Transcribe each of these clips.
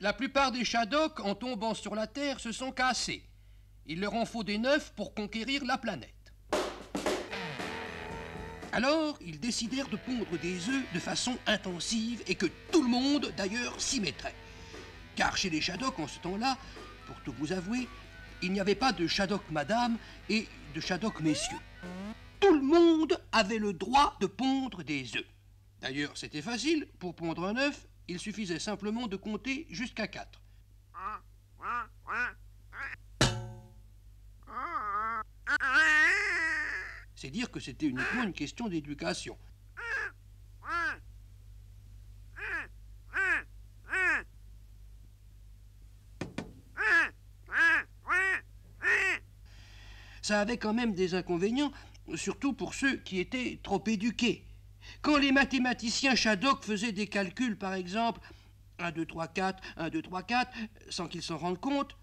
La plupart des Shadocks, en tombant sur la Terre, se sont cassés. Il leur en faut des neufs pour conquérir la planète. Alors, ils décidèrent de pondre des œufs de façon intensive et que tout le monde, d'ailleurs, s'y mettrait. Car chez les Shadocks, en ce temps-là, pour tout vous avouer, il n'y avait pas de Shadok madame et de Shadok messieurs. Tout le monde avait le droit de pondre des œufs. D'ailleurs, c'était facile. Pour pondre un œuf, il suffisait simplement de compter jusqu'à 4. C'est dire que c'était uniquement une question d'éducation. Ça avait quand même des inconvénients, surtout pour ceux qui étaient trop éduqués. Quand les mathématiciens Shadok faisaient des calculs, par exemple, 1, 2, 3, 4, 1, 2, 3, 4, sans qu'ils s'en rendent compte,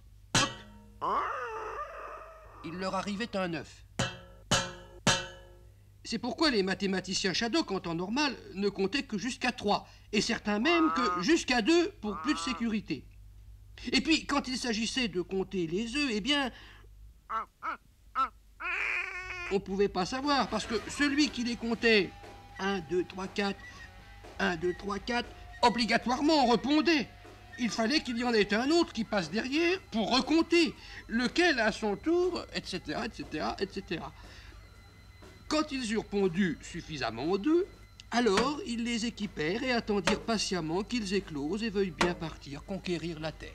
hop, il leur arrivait un 9. C'est pourquoi les mathématiciens Shadok, en temps normal, ne comptaient que jusqu'à 3, et certains même que jusqu'à 2 pour plus de sécurité. Et puis, quand il s'agissait de compter les œufs, eh bien, on ne pouvait pas savoir, parce que celui qui les comptait 1, 2, 3, 4, 1, 2, 3, 4, obligatoirement répondait. Il fallait qu'il y en ait un autre qui passe derrière pour recompter, lequel à son tour, etc., etc., etc. Quand ils eurent pondu suffisamment d'œufs, alors ils les équipèrent et attendirent patiemment qu'ils éclosent et veuillent bien partir conquérir la terre.